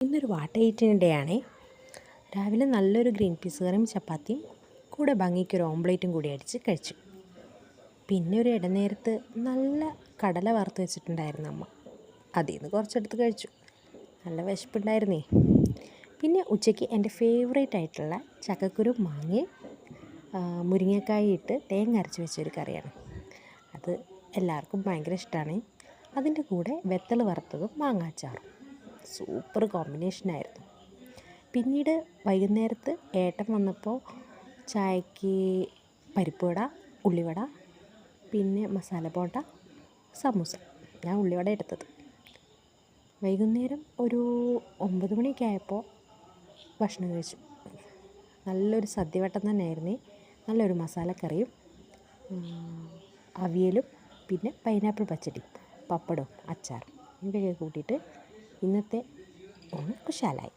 ഇന്നൊരു വാട്ട eating day ആണേ. രാവിലെ നല്ലൊരു ഗ്രീൻ പീസ് കറിയും ചപ്പാത്തിയും കൂടെ ഭംഗിക്കൊരു ഓംപ്ലേറ്റും കൂടി അടിച്ച് കഴിച്ചു. പിന്നെ ഒരു ഇടനേരത്ത് നല്ല കടല വറുത്ത് വെച്ചിട്ടുണ്ടായിരുന്നു അമ്മ. അതിൽ നിന്ന് കുറച്ചെടുത്ത് കഴിച്ചു. നല്ല വിശപ്പുണ്ടായിരുന്നേ. പിന്നെ ഉച്ചയ്ക്ക് എൻ്റെ ഫേവറേറ്റ് ആയിട്ടുള്ള ചക്കക്കുരു മാങ്ങയും മുരിങ്ങക്കായ ഇട്ട് തേങ്ങ അരച്ച് വെച്ചൊരു കറിയാണ്. അത് എല്ലാവർക്കും ഭയങ്കര ഇഷ്ടമാണ്. അതിൻ്റെ കൂടെ വെത്തൽ വറുത്തതും മാങ്ങാച്ചാറും സൂപ്പർ കോമ്പിനേഷനായിരുന്നു. പിന്നീട് വൈകുന്നേരത്ത് ഏട്ടൻ വന്നപ്പോൾ ചായക്ക് പരിപ്പ് വട, ഉള്ളിവട, പിന്നെ മസാല ബോണ്ട, സമൂസ. ഞാൻ ഉള്ളിവട എടുത്തത്. വൈകുന്നേരം ഒരു 9 മണിയൊക്കെ ആയപ്പോൾ ഭക്ഷണം കഴിച്ചു. നല്ലൊരു സദ്യവട്ടം തന്നെയായിരുന്നേ. നല്ലൊരു മസാലക്കറിയും അവിയലും പിന്നെ പൈനാപ്പിൾ പച്ചടിയും പപ്പടവും അച്ചാറും ഇവയൊക്കെ കൂട്ടിയിട്ട് ഇന്നത്തെ ഊണ് കുശാലായി.